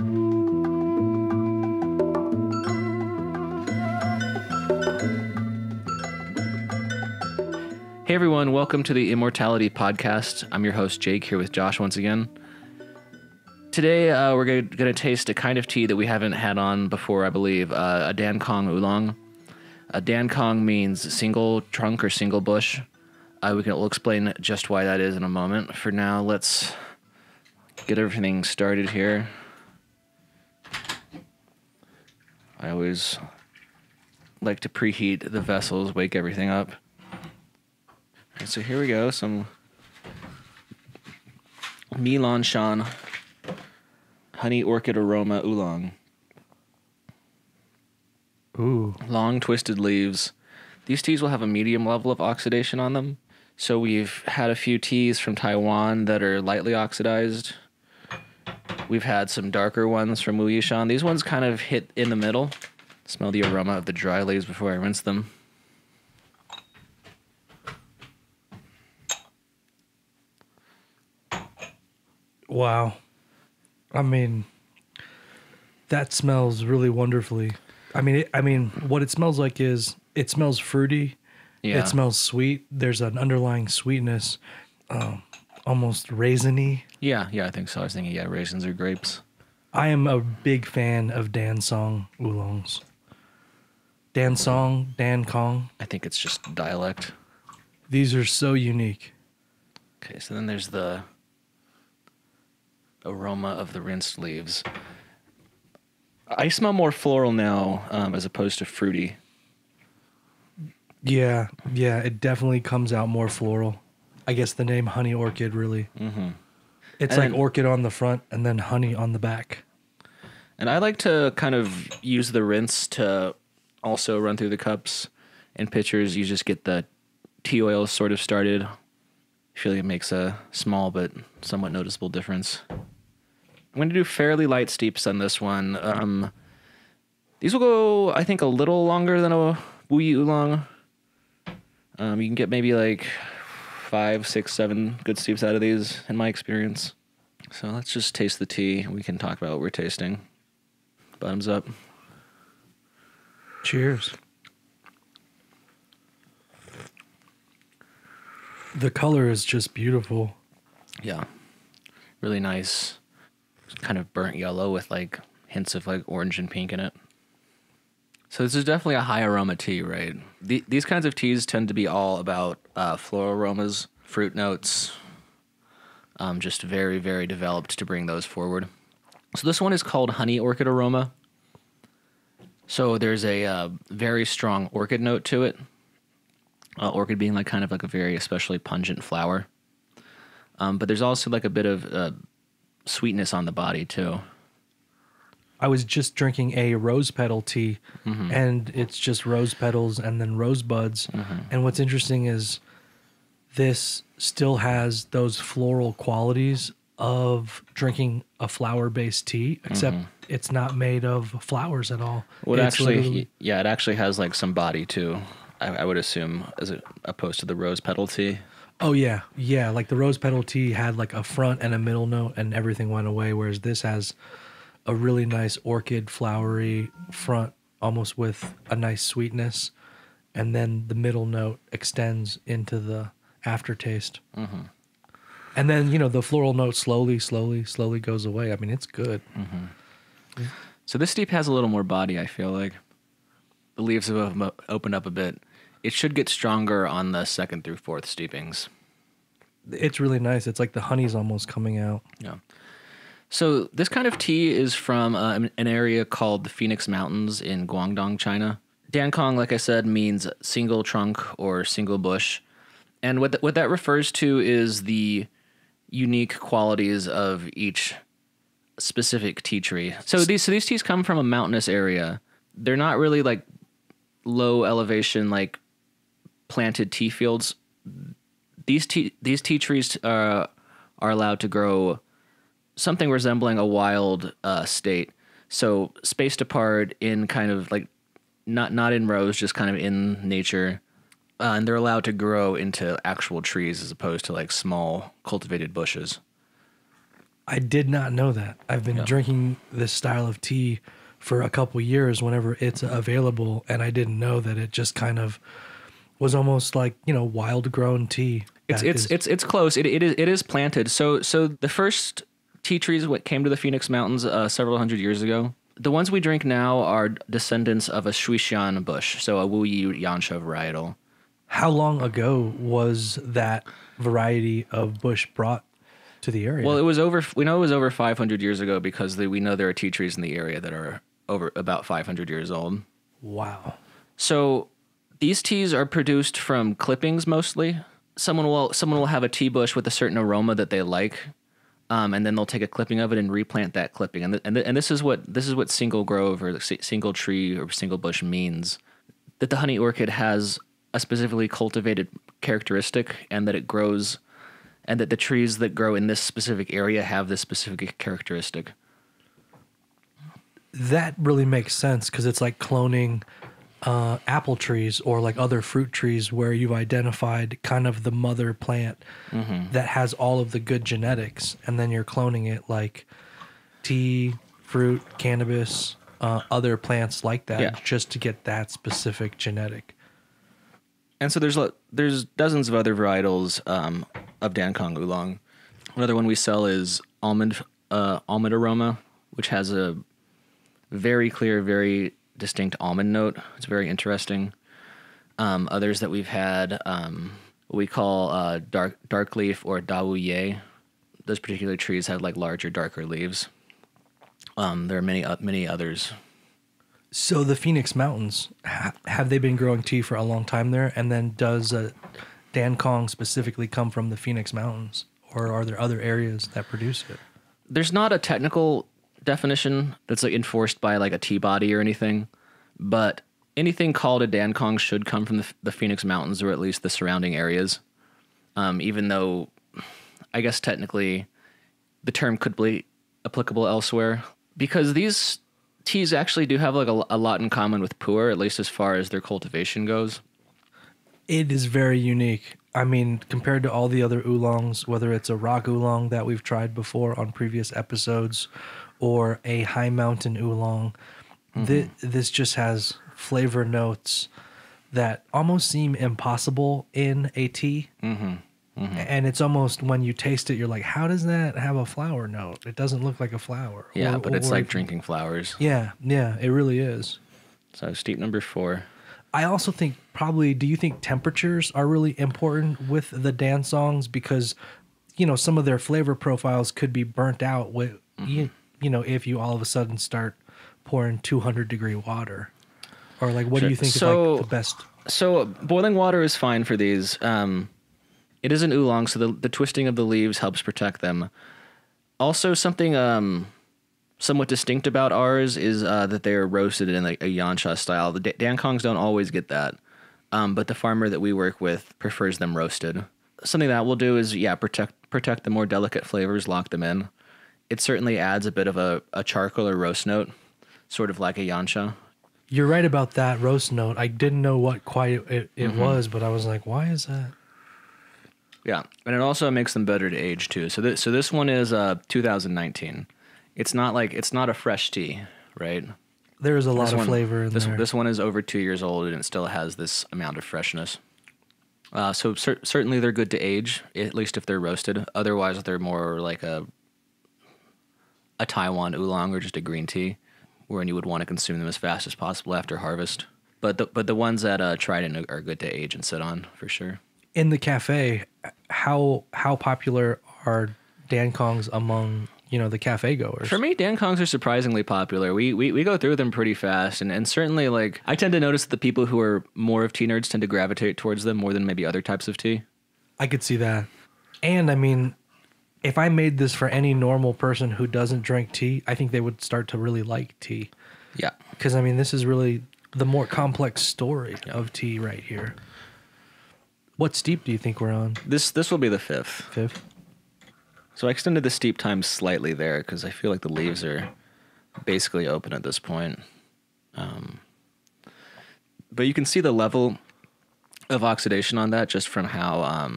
Hey everyone, welcome to the ImmortaliTea podcast. I'm your host Jake, here with Josh once again. Today we're going to taste a kind of tea that we haven't had on before, I believe, a Dan Cong Oolong. Dan Cong means single trunk or single bush. We'll explain just why that is in a moment. For now, let's get everything started here. I always like to preheat the vessels, wake everything up. So here we go, some Lan Xiang Honey Orchid Aroma Oolong. Ooh. Long twisted leaves. These teas will have a medium level of oxidation on them. So we've had a few teas from Taiwan that are lightly oxidized. We've had some darker ones from Xian. These ones kind of hit in the middle. Smell the aroma of the dry leaves before I rinse them. Wow. I mean, that smells really wonderfully. I mean, what it smells like is it smells fruity. Yeah. It smells sweet. There's an underlying sweetness, almost raisiny. Yeah, I think so. I was thinking, raisins or grapes. I am a big fan of Dan Cong Oolongs. Dan Cong. I think it's just dialect. These are so unique. Okay, so then there's the aroma of the rinsed leaves. I smell more floral now as opposed to fruity. Yeah, it definitely comes out more floral. I guess the name Honey Orchid really. Mm-hmm. It's like orchid on the front and then honey on the back. And I like to kind of use the rinse to also run through the cups. In pitchers, you just get the tea oil sort of started. I feel like it makes a small but somewhat noticeable difference. I'm going to do fairly light steeps on this one. These will go, I think, a little longer than a Oolong. You can get maybe like 5, 6, 7 good steeps out of these, in my experience. So let's just taste the tea. We can talk about what we're tasting. Bottoms up. Cheers. The color is just beautiful. Yeah. Really nice. Kind of burnt yellow with like hints of like orange and pink in it. So this is definitely a high aroma tea, right? These kinds of teas tend to be all about floral aromas, fruit notes, just very, very developed to bring those forward. So this one is called Honey Orchid Aroma. So there's a very strong orchid note to it. Orchid being like kind of like a very especially pungent flower. But there's also like a bit of sweetness on the body too. I was just drinking a rose petal tea, and it's just rose petals and then rose buds. And what's interesting is this still has those floral qualities of drinking a flower-based tea, except it's not made of flowers at all. Well, it actually has like some body too, I would assume, as opposed to the rose petal tea. Oh, yeah. Like the rose petal tea had like a front and a middle note and everything went away, whereas this has a really nice orchid flowery front, almost with a nice sweetness. And then the middle note extends into the aftertaste. And then, the floral note slowly goes away. I mean, it's good. So this steep has a little more body, I feel like. The leaves have opened up a bit. It should get stronger on the 2nd through 4th steepings. It's really nice. It's like the honey's almost coming out. Yeah. So this kind of tea is from an area called the Phoenix Mountains in Guangdong, China. Dan Cong, like I said, means single trunk or single bush. And what that refers to is the unique qualities of each specific tea tree. So these teas come from a mountainous area. They're not really like low elevation, like planted tea fields. These tea trees are allowed to grow something resembling a wild state. So spaced apart in kind of like not in rows, just kind of in nature. And they're allowed to grow into actual trees as opposed to like small cultivated bushes. I did not know that. I've been drinking this style of tea for a couple years whenever it's available, and I didn't know that it just kind of was almost like, wild grown tea. It's close. It is planted. So the first tea trees what came to the Phoenix Mountains several hundred years ago. The ones we drink now are descendants of a Xian bush, so a Wu Yi Yansha varietal. How long ago was that variety of bush brought to the area? Well, we know it was over 500 years ago because we know there are tea trees in the area that are over about 500 years old. Wow. So these teas are produced from clippings mostly. Someone will have a tea bush with a certain aroma that they like. And then they'll take a clipping of it and replant that clipping, and this is what single grove or single tree or single bush means. That the honey orchid has a specifically cultivated characteristic, and that it grows, and that the trees that grow in this specific area have this specific characteristic. That really makes sense because it's like cloning apple trees or like other fruit trees where you've identified kind of the mother plant that has all of the good genetics, and then you're cloning it like tea, fruit, cannabis, other plants like that, just to get that specific genetic. And so there's dozens of other varietals of Dan Cong Oolong. Another one we sell is almond aroma, which has a very clear, very distinct almond note. It's very interesting. Others that we've had, we call dark leaf or Daoye. Those particular trees have like larger, darker leaves. There are many others. So the Phoenix Mountains, have they been growing tea for a long time there? And then does Dan Cong specifically come from the Phoenix Mountains, or are there other areas that produce it? There's not a technical definition that's like enforced by like a tea body or anything, but anything called a Dan Cong should come from the Phoenix Mountains, or at least the surrounding areas. Even though I guess technically the term could be applicable elsewhere, because these teas actually do have like a lot in common with pu'er, at least as far as their cultivation goes. It is very unique. I mean, compared to all the other oolongs, whether it's a rock oolong that we've tried before on previous episodes or a high mountain oolong, this just has flavor notes that almost seem impossible in a tea. And it's almost, when you taste it, you're like, how does that have a flower note? It doesn't look like a flower. Yeah, but it's like drinking flowers. Yeah, it really is. So steep number 4. I also think do you think temperatures are really important with the Dan Songs? Because, some of their flavor profiles could be burnt out with, if you all of a sudden start pouring 200-degree water. Or like, what do you think is like the best? So boiling water is fine for these. It is an oolong, so the twisting of the leaves helps protect them. Also, something somewhat distinct about ours is that they are roasted in like a Yansha style. The Dan Kongs don't always get that, but the farmer that we work with prefers them roasted. Something that we'll do is protect the more delicate flavors, lock them in. It certainly adds a bit of a charcoal or roast note, sort of like a Yansha. You're right about that roast note. I didn't know what quite it was, but I was like, why is that? Yeah, and it also makes them better to age too. So this one is 2019. It's not a fresh tea, right? There is a lot of flavor in there. This one is over 2 years old, and it still has this amount of freshness. So certainly they're good to age, at least if they're roasted. Otherwise, they're more like a Taiwan oolong or just a green tea, wherein you would want to consume them as fast as possible after harvest. But the ones at Trident are good to age and sit on for sure. In the cafe, how popular are Dan Kongs among the cafe goers? For me, Dan Kongs are surprisingly popular. We go through them pretty fast, and certainly like I tend to notice that the people who are more of tea nerds tend to gravitate towards them more than maybe other types of tea. I could see that. And I mean, if I made this for any normal person who doesn't drink tea, I think they would start to really like tea. Yeah. Because I mean, this is really the more complex story of tea right here. What steep do you think we're on? This will be the 5th. 5th? So I extended the steep time slightly there because I feel like the leaves are basically open at this point. But you can see the level of oxidation on that just from how,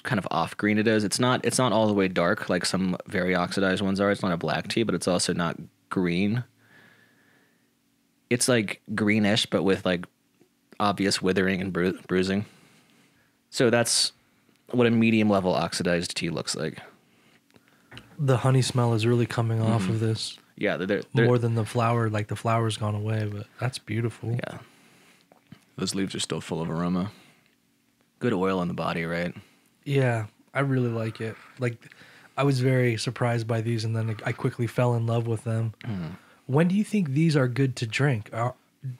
kind of off green it is. It's not all the way dark like some very oxidized ones are. It's not a black tea, but it's also not green. It's like greenish, but with like obvious withering and bruising. So that's what a medium level oxidized tea looks like. The honey smell is really coming off of this. Yeah, they're more than the flower. Like the flower's gone away, but that's beautiful. Yeah, those leaves are still full of aroma. Good oil on the body, right? Yeah, I really like it. Like, I was very surprised by these, and then I quickly fell in love with them. When do you think these are good to drink?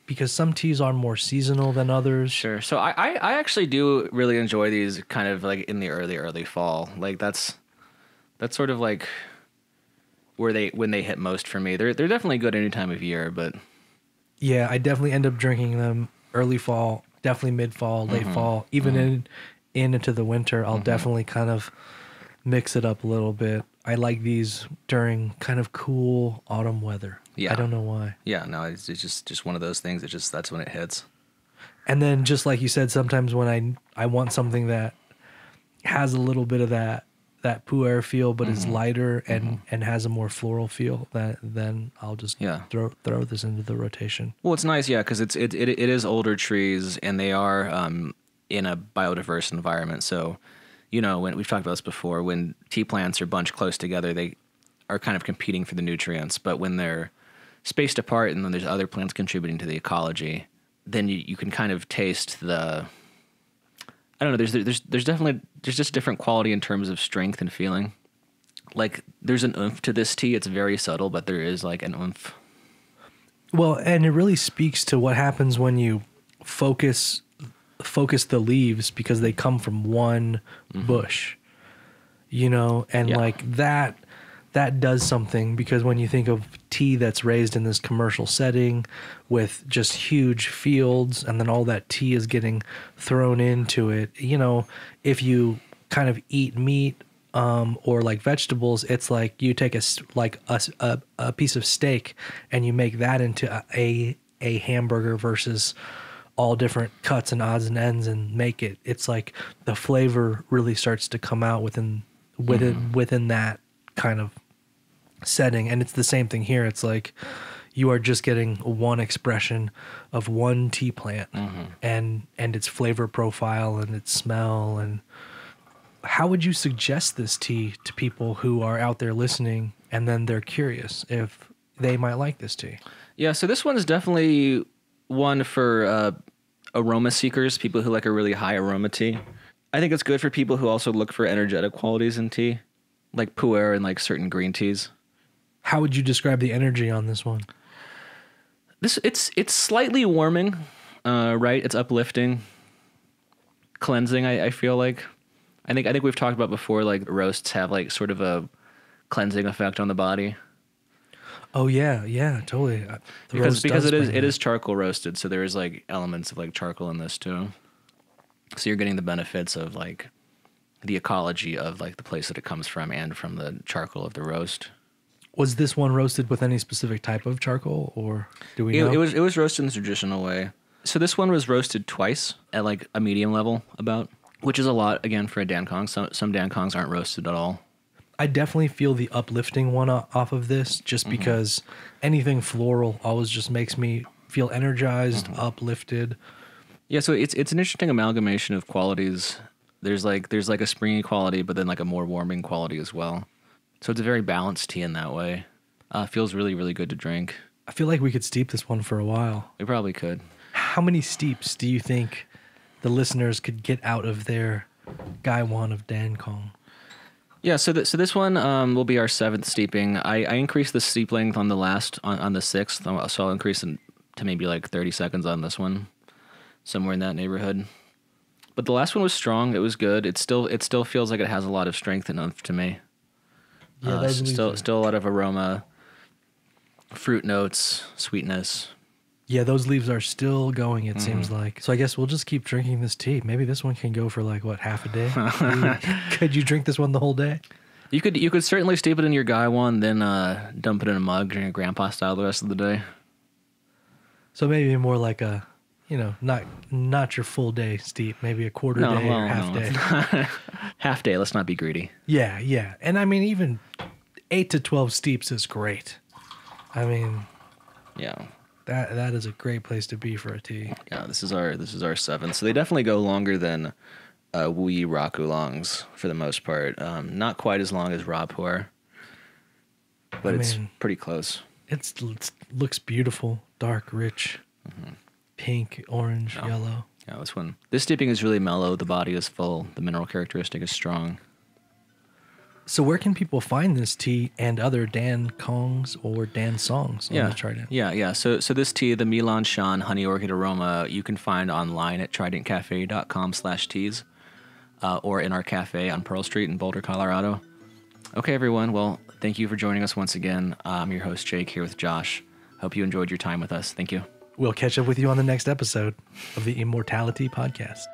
Because some teas are more seasonal than others. Sure. So I actually do really enjoy these kind of like in the early fall. Like that's sort of like when they hit most for me. They're definitely good any time of year, but yeah, I definitely end up drinking them early fall, definitely mid fall, late fall, even into the winter. I'll definitely kind of mix it up a little bit. I like these during kind of cool autumn weather. Yeah, I don't know why. Yeah, no, it's just one of those things. That's when it hits. And then just like you said, sometimes when I want something that has a little bit of that pu'er feel, but is lighter and has a more floral feel, then I'll just throw this into the rotation. Well, it's nice, yeah, because it is older trees and they are in a biodiverse environment. So, you know, when we've talked about this before, when tea plants are bunched close together, they are kind of competing for the nutrients. But when they're spaced apart and then there's other plants contributing to the ecology, then you can kind of taste the. I don't know. There's definitely just different quality in terms of strength and feeling. Like there's an oomph to this tea. It's very subtle, but there is like an oomph. Well, and it really speaks to what happens when you focus the leaves because they come from one bush, you know, and like that does something because when you think of tea that's raised in this commercial setting with just huge fields and then all that tea is getting thrown into it, you know, if you kind of eat meat or like vegetables, it's like you take a piece of steak and you make that into a hamburger versus all different cuts and odds and ends and make it. It's like the flavor really starts to come out within that kind of setting. And it's the same thing here. It's like you are just getting one expression of one tea plant and its flavor profile and its smell. And how would you suggest this tea to people who are out there listening and then they're curious if they might like this tea? Yeah, so this one is definitely one for aroma seekers, people who like a really high aroma tea. I think it's good for people who also look for energetic qualities in tea, like pu'er and like certain green teas. How would you describe the energy on this one? It's slightly warming, right? It's uplifting, cleansing. I feel like, I think we've talked about before. Like roasts have like sort of a cleansing effect on the body. Oh yeah, totally. Because it is charcoal roasted, so there is like elements of like charcoal in this too. So you're getting the benefits of like the ecology of like the place that it comes from and from the charcoal of the roast. Was this one roasted with any specific type of charcoal, or do we know? It was roasted in the traditional way. So this one was roasted twice at like a medium level, about, which is a lot again for a Dan Cong. Some Dan Kongs aren't roasted at all. I definitely feel the uplifting one off of this, just because anything floral always just makes me feel energized, uplifted. Yeah, so it's an interesting amalgamation of qualities. There's like a springy quality, but then like a more warming quality as well. So it's a very balanced tea in that way. Feels really, really good to drink. I feel like we could steep this one for a while. We probably could. How many steeps do you think the listeners could get out of their Gaiwan of Dan Cong? Yeah, so this one will be our 7th steeping. I increased the steep length on the last, on the 6th, so I'll increase it to maybe like 30 seconds on this one, somewhere in that neighborhood. But the last one was strong. It was good. It still feels like it has a lot of strength and oomph to me. Yeah, still a lot of aroma, fruit notes, sweetness. Yeah, those leaves are still going, it seems like. So I guess we'll just keep drinking this tea. Maybe this one can go for like, what, half a day? Could you drink this one the whole day? You could certainly steep it in your Gaiwan, then dump it in a mug, drink it grandpa style the rest of the day. So maybe more like a not your full day steep, maybe a quarter No, day well, or half no. day. Half day. Let's not be greedy. Yeah. And I mean, even 8 to 12 steeps is great. I mean, Yeah. that is a great place to be for a tea. Yeah, this is our 7th. So they definitely go longer than Wu Rock Oolongs for the most part. Not quite as long as Rapur, but it's pretty close. It looks beautiful, dark, rich, pink, orange, yellow. Yeah, this steeping is really mellow. The body is full. The mineral characteristic is strong. So where can people find this tea and other Dan Congs or Dan Songs on the Trident? Yeah. So this tea, the Lan Xiang Honey Orchid Aroma, you can find online at tridentcafe.com/teas or in our cafe on Pearl Street in Boulder, Colorado. Okay, everyone. Well, thank you for joining us once again. I'm your host, Jake, here with Josh. Hope you enjoyed your time with us. Thank you. We'll catch up with you on the next episode of the ImmortaliTea podcast.